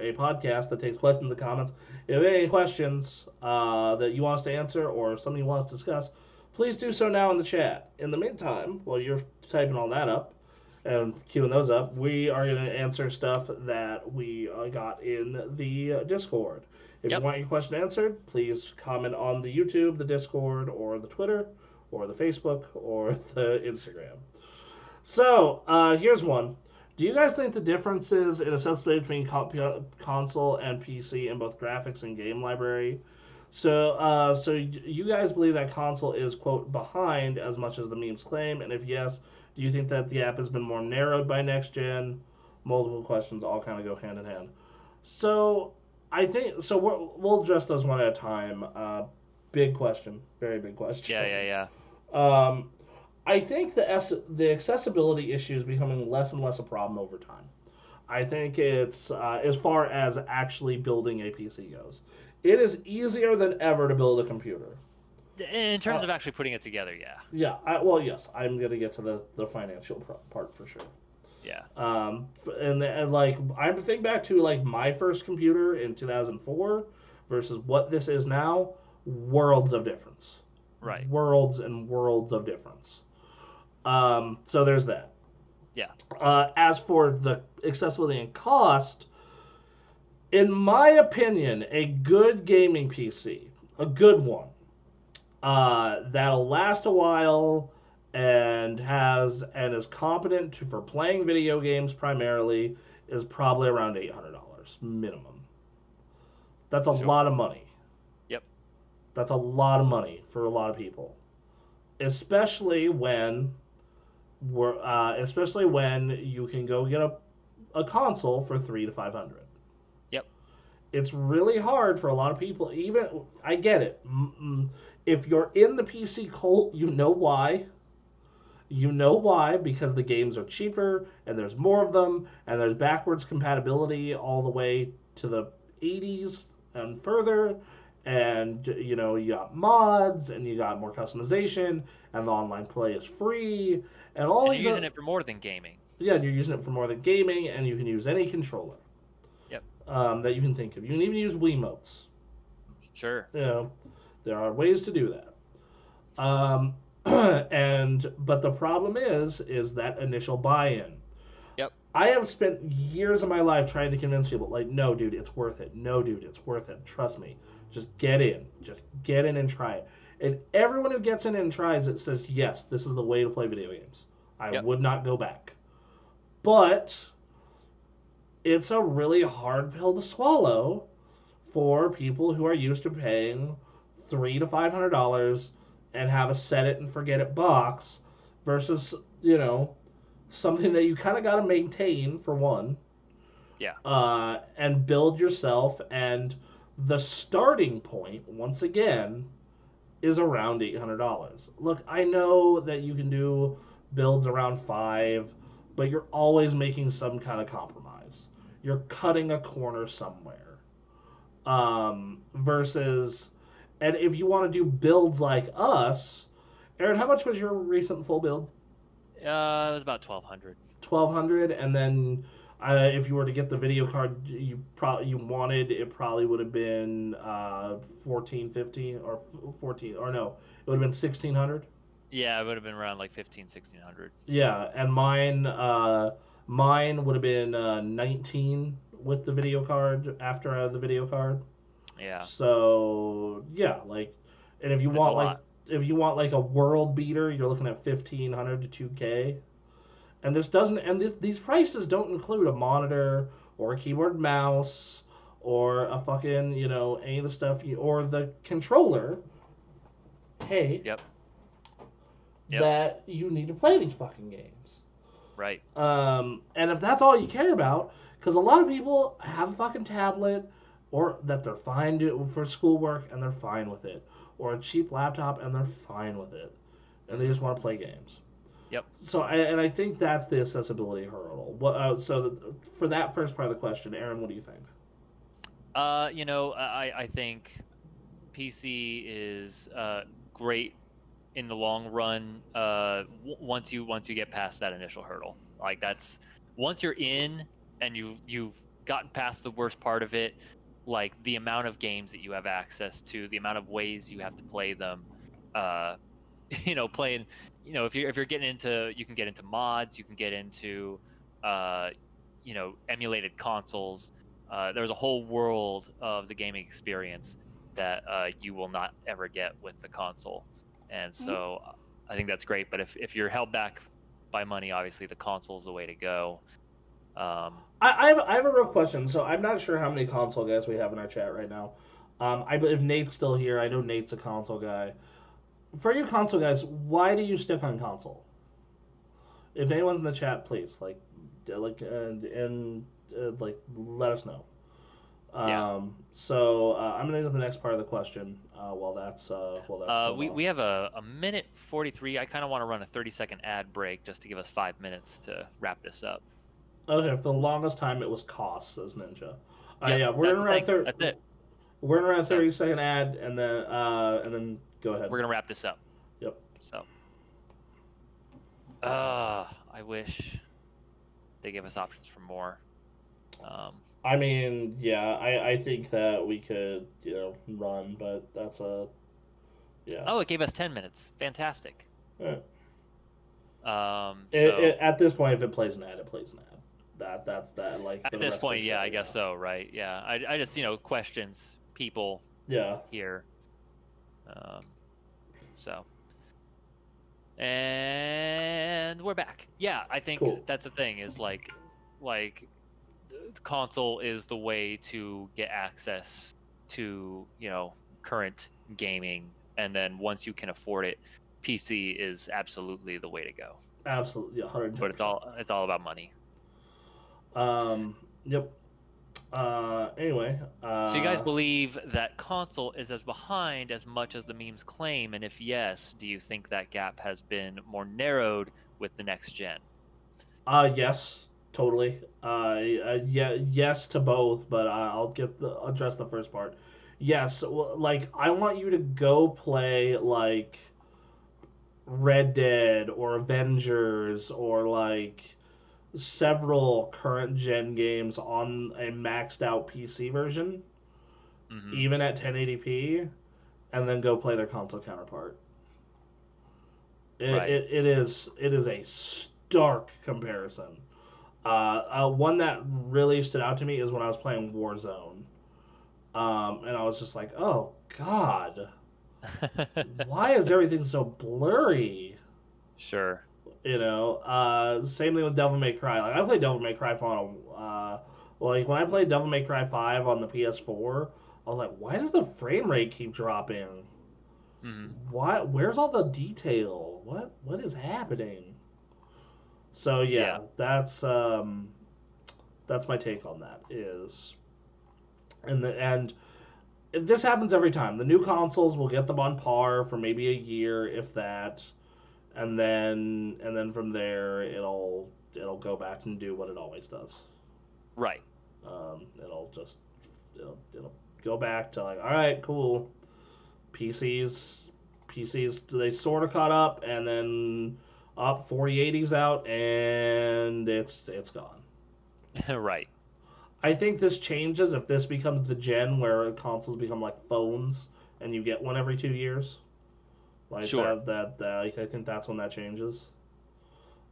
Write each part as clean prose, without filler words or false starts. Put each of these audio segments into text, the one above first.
a podcast that takes questions and comments. If you have any questions that you want us to answer or something you want us to discuss, please do so now in the chat. In the meantime, while you're typing all that up and queuing those up, we are going to answer stuff that we got in the Discord. If you Yep. want your question answered, please comment on the YouTube, the Discord, or the Twitter, or the Facebook, or the Instagram. So, here's one. Do you guys think the differences in accessibility between console and PC in both graphics and game library? So you guys believe that console is quote behind as much as the memes claim, and if yes, do you think that the app has been more narrowed by next gen? Multiple questions all kind of go hand in hand. So I think so. We'll address those one at a time. Big question, very big Yeah, question. yeah, yeah. Um, I think the accessibility issue is becoming less and less a problem over time. I think it's as far as actually building a PC goes, it is easier than ever to build a computer. In terms Uh, of actually putting it together, yeah. yeah, well, yes, I'm gonna get to the financial part for sure. Yeah. And like I think back to like my first computer in 2004 versus what this is now, worlds of difference, Right. worlds and worlds of difference. So there's that. Yeah. As for the accessibility and cost, in my opinion, a good gaming PC, a good one, that'll last a while and is competent for playing video games primarily, is probably around $800 minimum. That's a Sure. lot of money. Yep. That's a lot of money for a lot of people, especially when especially when you can go get a console for 3 to 500. Yep. It's really hard for a lot of people. Even I get it. If you're in the PC cult, you know why. You know why because the games are cheaper and there's more of them and there's backwards compatibility all the way to the 80s and further. And you got mods and you got more customization and the online play is free and all And you're these using it for more than gaming. yeah, and you're using it for more than gaming and you can use any controller Yep. that you can think of. You can even use Wiimotes. Sure. You know, there are ways to do that. And but the problem is that initial buy-in. Yep. I have spent years of my life trying to convince people, like, no, dude, it's worth it. No, dude, it's worth it. Trust me. Just get in. Just get in and try it. And everyone who gets in and tries it says, yes, this is the way to play video games. I Yep. would not go back. But it's a really hard pill to swallow for people who are used to paying $300 to $500 and have a set it and forget it box versus something that you kind of got to maintain for one, Yeah. and build yourself. And the starting point, once again, is around $800. Look, I know that you can do builds around five, but you're always making some kind of compromise. You're cutting a corner somewhere. Versus, and if you want to do builds like us, Aaron, how much was your recent full build? It was about 1,200. 1,200, and then if you were to get the video card you wanted, it probably would have been 1450 or 14, or no, it would have been 1,600. Yeah, it would have been around like 15, 1,600. Yeah, and mine would have been 19 with the video card after I had the video card. Yeah. So yeah, like, and It's a lot. if you want like a world beater, you're looking at 1,500 to 2K. And this doesn't, and these prices don't include a monitor or a keyboard, mouse, or a fucking any of the stuff or the controller. Hey, Yep. Yep. that you need to play these fucking games. Right. And if that's all you care about, because a lot of people have a fucking tablet, or that they're fine for schoolwork and they're fine with it, or a cheap laptop and they're fine with it, and they Hmm. just want to play games. Yep. So, I think that's the accessibility hurdle. For that first part of the question, Aaron, what do you think? I think PC is great in the long run. Once you get past that initial hurdle, like that's once you're in and you've gotten past the worst part of it, like the amount of games that you have access to, the amount of ways you have to play them. Uh, playing, if you're getting into, you can get into mods, you can get into, uh, emulated consoles. There's a whole world of the gaming experience that you will not ever get with the console, and so I think that's great. But if you're held back by money, obviously the console is the way to go. I have a real question. So I'm not sure how many console guys we have in our chat right now. I believe Nate's still here. I know Nate's a console guy. For you console guys, why do you stick on console? If anyone's in the chat, please like let us know. Yeah. I'm gonna go to the next part of the question while that's going We on. have a minute 43. I kind of want to run a 30-second ad break just to give us 5 minutes to wrap this up. Okay, for the longest time it was costs, says Ninja. Yep, Yeah, that's the thing. That's it. We're gonna run a So 30-second ad and then go ahead. we're gonna wrap this up. Yep. So, I wish they gave us options for more. I mean, yeah, I think that we could, run, but yeah. Oh, it gave us 10 minutes. Fantastic. Yeah. So At this point, if it plays an ad, it plays an ad. That's that. Like at this point, yeah, I guess so, right? Yeah, I just questions people. Yeah. Here. So. And we're back. Yeah, I think Cool. that's the thing. Is like console is the way to get access to current gaming, and then once you can afford it, PC is absolutely the way to go. Absolutely, 110%. But it's all about money. Yep. Anyway. So you guys believe that console is as behind as much as the memes claim, and if yes, do you think that gap has been more narrowed with the next gen? Yes, totally. Yeah, yes to both, but I'll address the first part. Yes, like I want you to go play like Red Dead or Avengers or like several current gen games on a maxed out PC version, even at 1080p, and then go play their console counterpart. Right. It is a stark comparison. One that really stood out to me is when I was playing Warzone, and I was just like, "Oh God, why is everything so blurry?" Sure. Same thing with Devil May Cry. Like I played Devil May Cry like when I played Devil May Cry 5 on the PS4, I was like, "Why does the frame rate keep dropping? Why? Where's all the detail? What is happening?" So yeah. That's my take on that. And this happens every time. The new consoles will get them on par for maybe a year, if that, and then from there it'll go back and do what it always does. Right. It'll go back to like, all right, cool. PCs they sort of caught up, and then up 4080's out, and it's gone. Right. I think this changes if this becomes the gen where consoles become like phones and you get one every 2 years. Like sure. I think that's when that changes.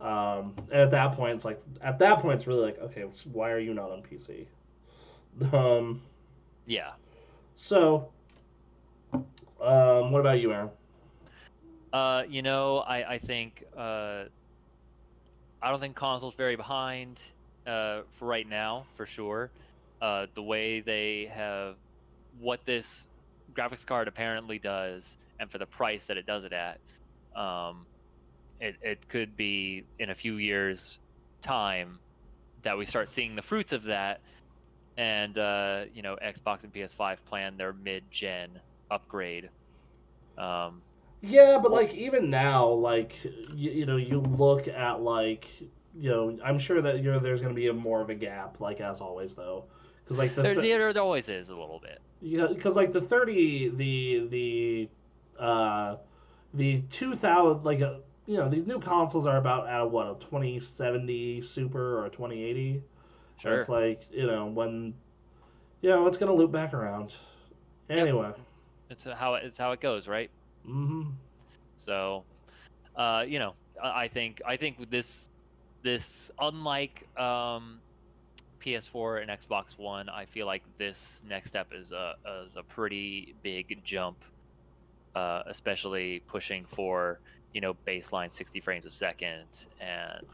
At that point, it's really like, okay, why are you not on PC? Yeah. So, what about you, Aaron? I think I don't think console's very behind for right now, for sure. The way they have what this graphics card apparently does, and for the price that it does it at, it could be in a few years' time that we start seeing the fruits of that, and Xbox and PS5 plan their mid-gen upgrade. Yeah, but like even now, like you look at like I'm sure that there's going to be more of a gap, like as always though, because like there always is a little bit. Yeah, because like the 2000 like these new consoles are about at a 2070 Super or a 2080, Sure. It's like, when, it's gonna loop back around. Yep. Anyway. It's how it goes, right? Mm-hmm. So, I think with this unlike PS4 and Xbox One, I feel like this next step is a pretty big jump, especially pushing for baseline 60 frames a second and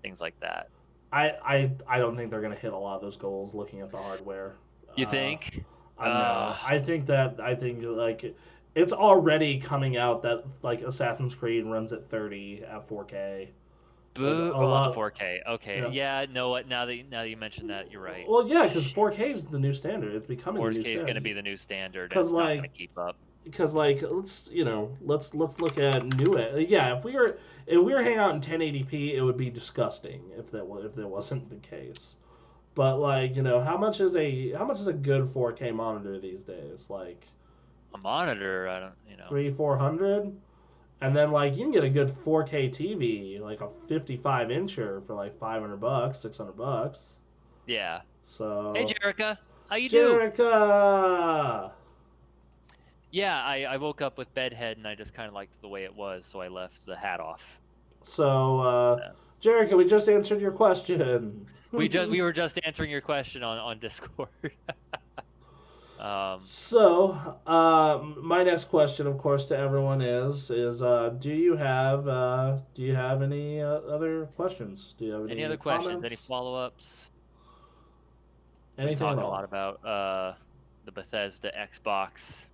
things like that. I don't think they're gonna hit a lot of those goals looking at the hardware. You Uh, think? I know. I think like it's already coming out that like Assassin's Creed runs at 30 at 4K. Like Boo! a Oh, the lot. 4K. Okay, Yeah. yeah. Know what? Now that you mentioned that, you're right. Well, yeah, because 4K is the new standard. It's becoming the new 4K is going to standard. be the new standard, and Because it's not going like to keep up. because like let's look at new yeah, if we were hanging out in 1080p, it would be disgusting if that wasn't the case. But like, how much is a good 4K monitor these days? Like A monitor, I don't. 300-400, and then like you can get a good 4K TV, like a 55-incher for like $500, $600. Yeah. Hey, So, Jerica, how you do? Jerica. Yeah, I woke up with bedhead, and I just kind of liked the way it was, so I left the hat off. So, Yeah. Jerica, we just answered your question. We were just answering your question on Discord. So, my next question, of course, to everyone is do you have any other questions? Do you have Any any other questions? Any comments? follow-ups? We've been Anything at talking a lot all? about the Bethesda Xbox.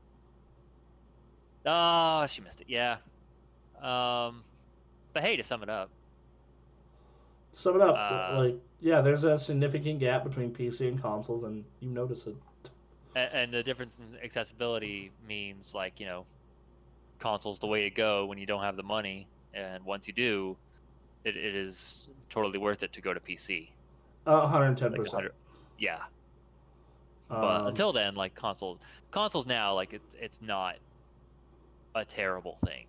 Oh, she missed it. Yeah. But hey, to sum it up, Sum it up. uh, Like, yeah, there's a significant gap between PC and consoles, and you notice it. and the difference in accessibility means like consoles the way to go when you don't have the money, and once you do, it is totally worth it to go to PC. Like 110%. 100. Yeah. But Um, until then, like consoles now, like it's not a terrible thing.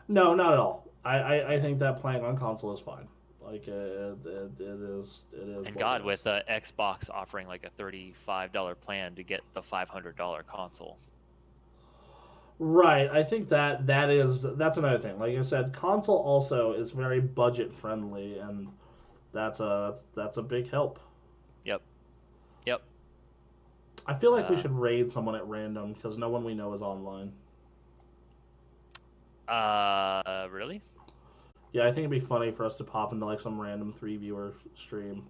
no, not at all. I think that playing on console is fine. Like, it is And what God, it is. with Xbox offering like a $35 plan to get the $500 console. Right. I think that's another thing. Like I said, console also is very budget friendly, and that's a big help. Yep. Yep. I feel like we Uh, should raid someone at random because no one we know is online. really? Yeah, I think it'd be funny for us to pop into like some random 3 viewer stream.